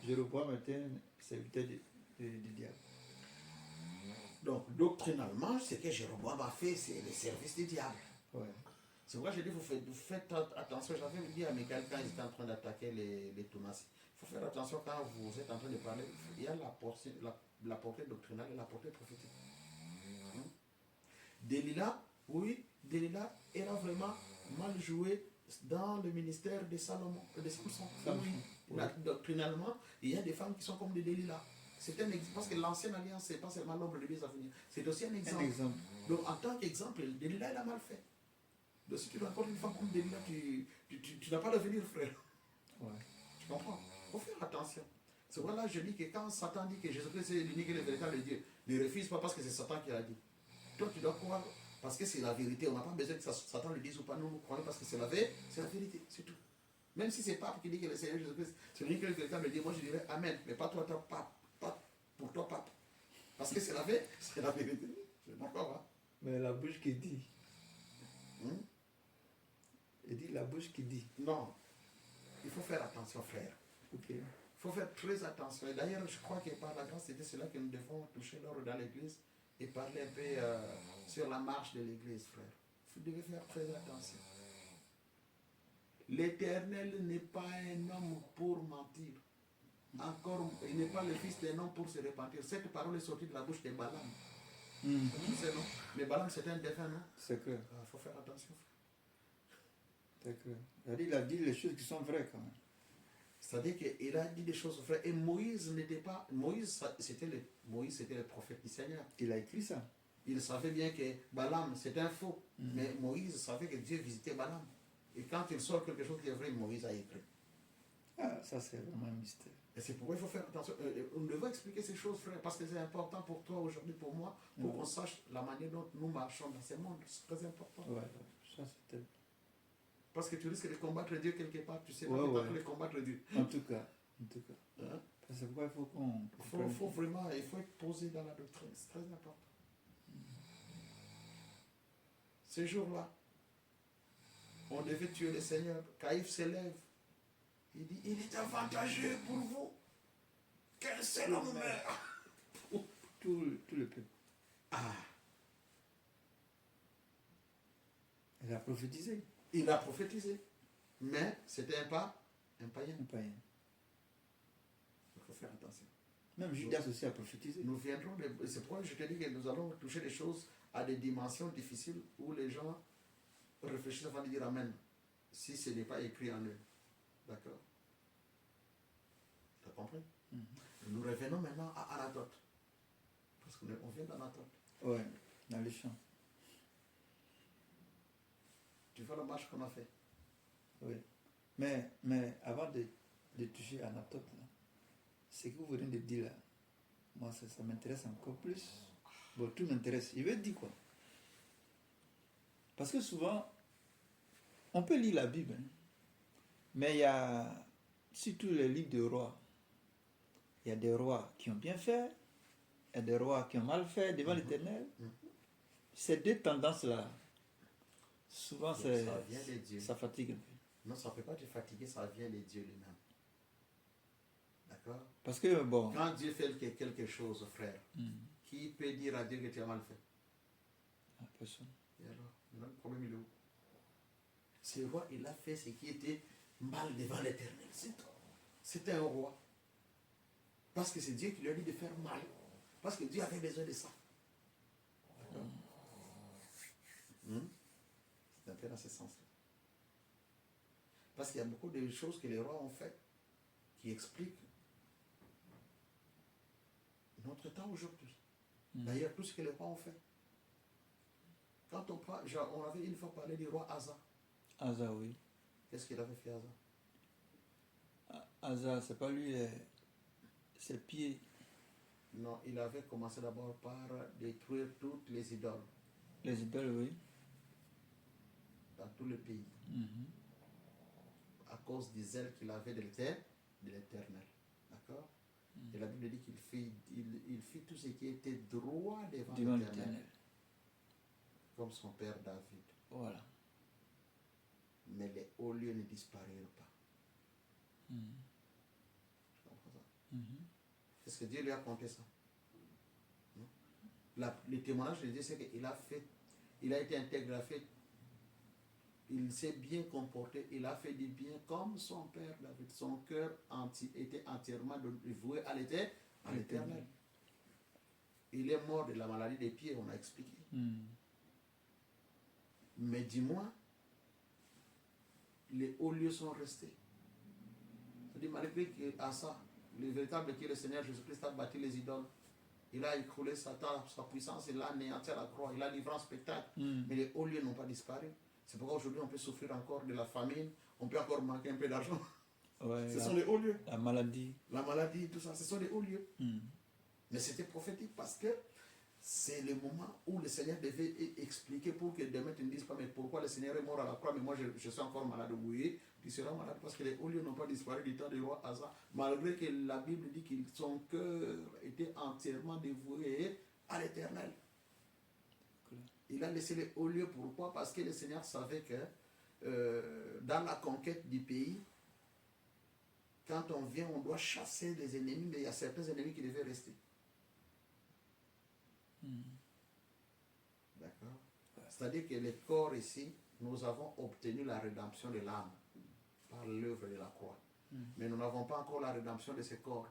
Jéroboam était un serviteur du diable. Donc, doctrinalement, ce que Jéroboam a fait, c'est le service du diable. Ouais. C'est pourquoi je dis, vous faites attention. J'avais dit à Michael quand ils étaient en train d'attaquer les Toumassi. Il faut faire attention quand vous êtes en train de parler. Il y a la portée doctrinale et la portée prophétique. Delilah, oui, Delilah, elle a vraiment mal joué dans le ministère de Salomon, de Samson. Oui. Doctrinalement, il y a des femmes qui sont comme des Delilah. C'est un exemple, parce que l'ancienne alliance, c'est pas seulement l'ombre de Dieu à venir, c'est aussi un exemple. Donc, en tant qu'exemple, Delilah, elle a mal fait. Donc, si tu rencontres une femme comme Delilah, tu n'as pas d'avenir, frère. Ouais. Tu comprends? Il faut faire attention. C'est vrai, là, je dis que quand Satan dit que Jésus-Christ est l'unique et le véritable Dieu, ne refuse pas parce que c'est Satan qui l'a dit. Toi, tu dois croire parce que c'est la vérité. On n'a pas besoin que Satan le dise ou pas. Nous, nous croyons parce que c'est la vérité. C'est tout. Même si c'est pape qui dit que le Seigneur Jésus-Christ, c'est l'unique et le véritable Dieu, moi je dirais Amen. Mais pas toi, pape. Pas pour toi, pape. Parce que c'est la vérité. C'est d'accord, hein? Mais la bouche qui dit. Il dit la bouche qui dit. Non. Il faut faire attention, frère. Ok. Il faut faire très attention. Et d'ailleurs, je crois que par la grâce de Dieu, c'est là que nous devons toucher l'ordre dans l'église et parler un peu sur la marche de l'église, frère. Vous devez faire très attention. L'Éternel n'est pas un homme pour mentir. Encore, il n'est pas le fils d'un homme pour se repentir. Cette parole est sortie de la bouche de Balaam. Tu sais, non? Mais Balaam, c'était un défunt, non? C'est clair. Il faut faire attention. C'est clair. Il a dit les choses qui sont vraies quand même. C'est-à-dire qu'il a dit des choses vraies. Et Moïse n'était pas... Moïse, c'était le prophète du Seigneur. Il a écrit ça. Il savait bien que Balaam, c'était un faux. Mais Moïse savait que Dieu visitait Balaam. Et quand il sort quelque chose qui est vrai, Moïse a écrit. Ah, ça c'est vraiment un mystère. Et c'est pourquoi il faut faire attention. On devrait expliquer ces choses, frère, parce que c'est important pour toi aujourd'hui, pour moi, pour qu'on sache la manière dont nous marchons dans ce monde. C'est très important. Ouais, ça c'était... Parce que tu risques de combattre Dieu quelque part, tu sais pas de combattre Dieu. En tout cas. Hein? C'est pourquoi il faut qu'on... Il faut vraiment, il faut être posé dans la doctrine, c'est très important. Ce jour-là, on devait tuer le Seigneur. Caïphe s'élève. Il dit, il est avantageux pour vous qu'un seul homme meure. Tout le peuple. Ah. Il a prophétisé. Il a prophétisé. Mais c'était un païen. Un païen. Il faut faire attention. Même Judas aussi a prophétisé. Nous viendrons, c'est pourquoi je te dis que nous allons toucher des choses à des dimensions difficiles où les gens réfléchissent avant de dire Amen. Si ce n'est pas écrit en eux. D'accord? Tu as compris? Nous revenons maintenant à Anatote. Parce qu'on vient d'Anatote. Ouais, dans les champs. Tu vois la marche qu'on a fait? Oui. Mais avant de toucher Anatote, là, ce que vous venez de dire là, moi ça m'intéresse encore plus. Bon, tout m'intéresse. Il veut dire quoi? Parce que souvent, on peut lire la Bible, hein, mais il y a, surtout les livres de rois, il y a des rois qui ont bien fait, il y a des rois qui ont mal fait devant l'Éternel. Ces deux tendances-là, souvent ça fatigue un peu. Non, ça ne peut pas te fatiguer, ça vient de Dieu lui-même. D'accord? Parce que, bon... Quand Dieu fait quelque chose, frère, qui peut dire à Dieu que tu as mal fait? Personne. Et alors, le problème il est où? Ce roi, il a fait ce qui était mal devant l'Éternel. C'est tout. C'était un roi. Parce que c'est Dieu qui lui a dit de faire mal. Parce que Dieu avait besoin de ça. D'accord? C'est un peu dans ce sens-là. Parce qu'il y a beaucoup de choses que les rois ont fait qui expliquent notre temps aujourd'hui. D'ailleurs, tout ce que les rois ont fait. Quand on parle, on avait une fois parlé du roi Asa. Asa, oui. Qu'est-ce qu'il avait fait, Asa? Asa, c'est pas lui, ses pieds. Non, il avait commencé d'abord par détruire toutes les idoles. Les idoles, oui. Dans tout le pays. À cause des ailes qu'il avait de l'Éternel. D'accord? Et la Bible dit qu'il fit tout ce qui était droit devant l'Éternel. Comme son père David. Voilà. Mais les hauts lieux ne disparirent pas. Est-ce que Dieu lui a compté ça? Le témoignage de Dieu, c'est qu'il a été intègre, il s'est bien comporté, il a fait du bien comme son père David. Son cœur était entièrement voué à l'Éternel. Il est mort de la maladie des pieds, on a expliqué. Mais dis-moi, les hauts lieux sont restés. C'est-à-dire, malgré qu'à ça, le véritable qui est le Seigneur Jésus-Christ a bâti les idoles. Il a écroulé Satan, sa puissance, il a anéanti à la croix, il a livré en spectacle. Mais les hauts lieux n'ont pas disparu. C'est pourquoi aujourd'hui on peut souffrir encore de la famine, on peut encore manquer un peu d'argent. Ouais, ce sont les hauts lieux. La maladie. La maladie, tout ça, ce sont les hauts lieux. Mais c'était prophétique parce que c'est le moment où le Seigneur devait expliquer pour que demain tu ne dises pas mais pourquoi le Seigneur est mort à la croix mais moi je suis encore malade. Oui, tu seras malade parce que les hauts lieux n'ont pas disparu du temps du roi Asa, malgré que la Bible dit que son cœur était entièrement dévoué à l'Éternel. Il a laissé les hauts lieux. Pourquoi? Parce que le Seigneur savait que dans la conquête du pays, quand on vient, on doit chasser les ennemis, mais il y a certains ennemis qui devaient rester. D'accord? C'est-à-dire que les corps ici, nous avons obtenu la rédemption de l'âme par l'œuvre de la croix. Mais nous n'avons pas encore la rédemption de ces corps.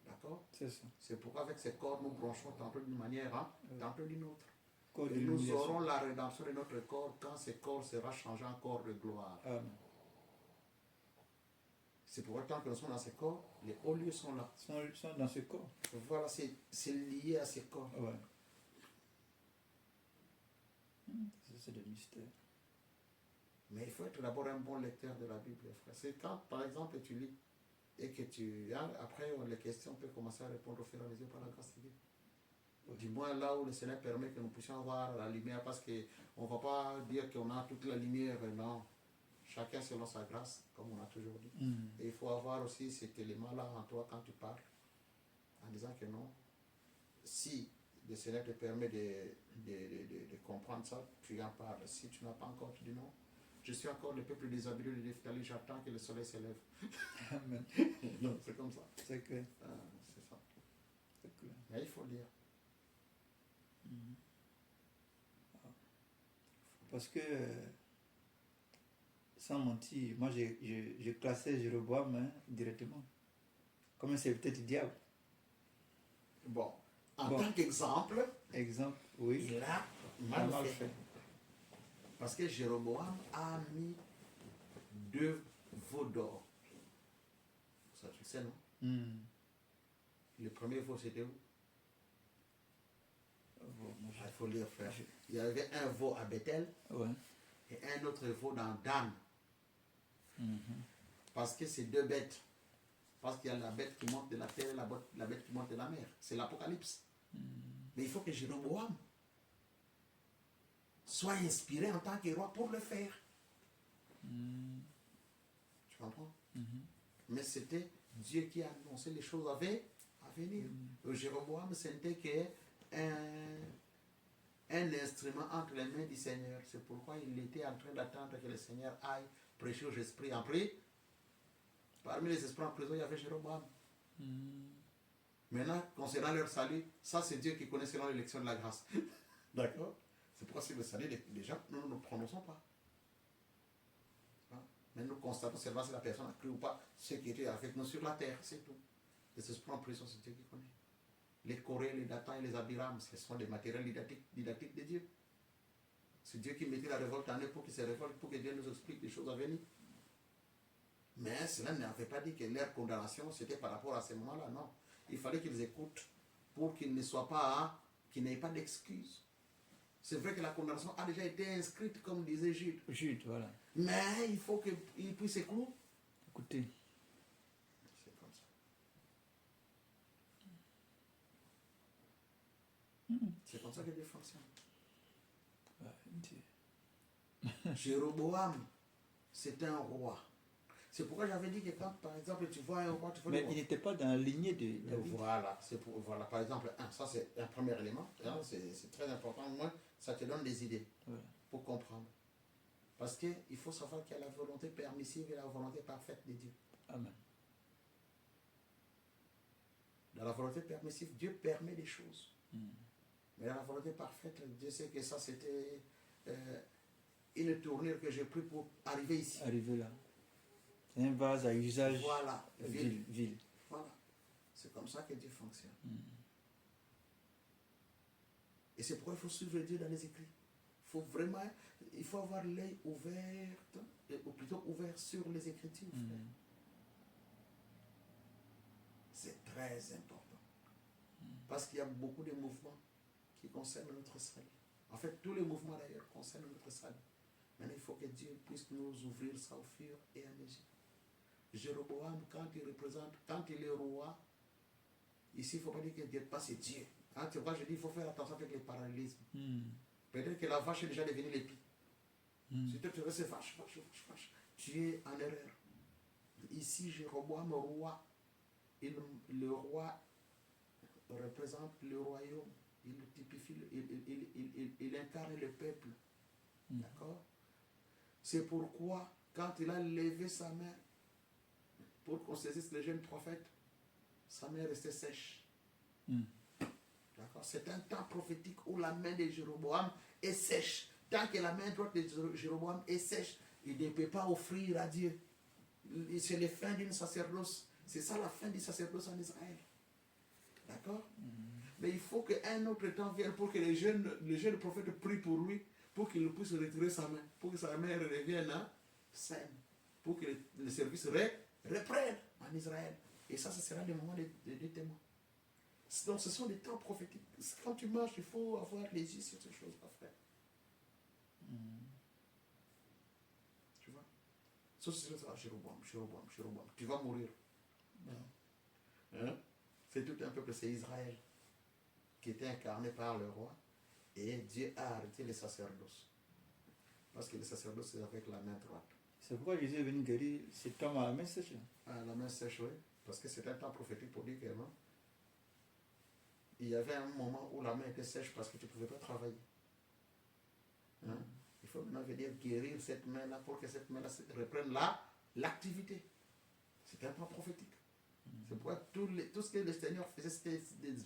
D'accord? C'est ça. C'est pourquoi avec ces corps, nous branchons tantôt d'une manière, tantôt d'une autre. Corps Et nous aurons la rédemption de notre corps quand ce corps sera changé en corps de gloire. Amen. C'est pourquoi tant que nous sommes dans ces corps, les hauts lieux sont là. Sont dans ce corps. Voilà, c'est lié à ces corps. Ouais. C'est des mystères. Mais il faut être d'abord un bon lecteur de la Bible, frère. C'est quand, par exemple, tu lis et que après, les questions peuvent commencer à répondre au fur et à mesure par la grâce de Dieu. Du moins là où le Seigneur permet que nous puissions avoir la lumière, parce qu'on ne va pas dire qu'on a toute la lumière, non. Chacun selon sa grâce, comme on a toujours dit. Et il faut avoir aussi cet élément-là en toi quand tu parles, en disant que non. Si le Seigneur te permet de comprendre ça, tu en parles. Si tu n'as pas encore, tu dis non. Je suis encore le peuple déshabillé de Nephtali, j'attends que le soleil se lève. Amen. Non, c'est comme ça. C'est clair. C'est ça. C'est clair. Mais il faut lire. Parce que, sans mentir, moi je classais Jéroboam directement comme un serviteur du diable. Bon, en tant qu'exemple, oui. il a mal fait. Parce que Jéroboam a mis 2 veaux d'or. Ça, tu sais, non? Le premier veau, c'était où? Il faut lire, frère. Il y avait un veau à Bethel et un autre veau dans Dan. Parce que c'est 2 bêtes. Parce qu'il y a la bête qui monte de la terre et la bête qui monte de la mer. C'est l'Apocalypse. Mais il faut que Jéroboam soit inspiré en tant que roi pour le faire. Tu comprends? Mais c'était Dieu qui a annoncé les choses à venir. Jéroboam, c'était un instrument entre les mains du Seigneur. C'est pourquoi il était en train d'attendre que le Seigneur aille prêcher aux esprits en prison. Parmi les esprits en prison, il y avait Jéroboam. Maintenant, concernant leur salut, ça c'est Dieu qui connaît selon l'élection de la grâce. D'accord? C'est pourquoi si le salut des gens, nous ne nous prononçons pas. Mais nous constatons seulement si la personne a cru ou pas ce qui était avec nous sur la terre, c'est tout. Les esprits en prison, c'est Dieu qui connaît. Les Corées, les Datans et les Abiram, ce sont des matériels didactiques de Dieu. C'est Dieu qui mettait la révolte en eux pour qu'ils se révoltent, pour que Dieu nous explique les choses à venir. Mais cela n'avait pas dit que leur condamnation, c'était par rapport à ce moment-là, non. Il fallait qu'ils écoutent pour qu'ils ne soient pas, qu'ils n'aient pas d'excuses. C'est vrai que la condamnation a déjà été inscrite, comme disait Jude. Jude, voilà. Mais il faut qu'ils puissent écouter. C'est comme ça. C'est comme ça que Dieu fonctionne. Jéroboam, c'est un roi. C'est pourquoi j'avais dit que quand, par exemple, tu vois un roi, tu vois. Mais il n'était pas dans la lignée de David. Voilà, voilà, par exemple, ça c'est un premier élément. C'est très important. Au moins, ça te donne des idées pour comprendre. Parce qu'il faut savoir qu'il y a la volonté permissive et la volonté parfaite de Dieu. Amen. volonté permissive, Dieu permet des choses. Mm. Mais la volonté parfaite, Dieu sait que ça c'était une tournure que j'ai pris pour arriver ici. Arriver là. C'est un vase à usage Voilà, vil. Voilà. C'est comme ça que Dieu fonctionne. Mm. Et c'est pourquoi il faut suivre Dieu dans les écrits. Il faut avoir l'œil ouvert, ou plutôt ouvert sur les Écritures. Frère. C'est très important. Parce qu'il y a beaucoup de mouvements qui concernent notre salut. En fait, tous les mouvements d'ailleurs concernent notre salut. Maintenant, il faut que Dieu puisse nous ouvrir ça au fur et à mesure. Jéroboam, quand il est roi, ici, il ne faut pas dire que Dieu n'est pas, c'est Dieu. Hein, tu vois, je dis, il faut faire attention avec les parallélismes. Peut-être que la vache est déjà devenue l'épi. Si tu restes vache, tu es en erreur. Ici, Jéroboam, roi, le roi représente le royaume. Il typifie, il incarne le peuple. D'accord? C'est pourquoi, quand il a levé sa main pour qu'on saisisse le jeune prophète, sa main restait sèche. D'accord? C'est un temps prophétique où la main de Jéroboam est sèche. Tant que la main droite de Jéroboam est sèche, il ne peut pas offrir à Dieu. C'est la fin d'une sacerdoce. C'est ça la fin du sacerdoce en Israël. D'accord? Mais il faut qu'un autre temps vienne pour que le jeune prophète prie pour lui, pour qu'il puisse retirer sa main, pour que sa main revienne saine, pour que le service reprenne en Israël. Et ça, ce sera le moment des témoins. Donc, ce sont des temps prophétiques. Quand tu marches, il faut avoir les yeux sur ces choses-là, frère. Tu vois? Sauf si c'est Jéroboam. Tu vas mourir. Hein? C'est tout un peuple, c'est Israël, qui était incarné par le roi. Et Dieu a arrêté les sacerdoces. Parce que les sacerdoces, c'est avec la main droite. C'est pourquoi Jésus est venu guérir cet homme à la main sèche. À la main sèche, oui. Parce que c'est un temps prophétique pour dire que non. Il y avait un moment où la main était sèche parce que tu ne pouvais pas travailler. Hein? Il faut maintenant venir guérir cette main-là pour que cette main-là reprenne l'activité. C'est un temps prophétique. C'est pourquoi tout ce que le Seigneur faisait, c'était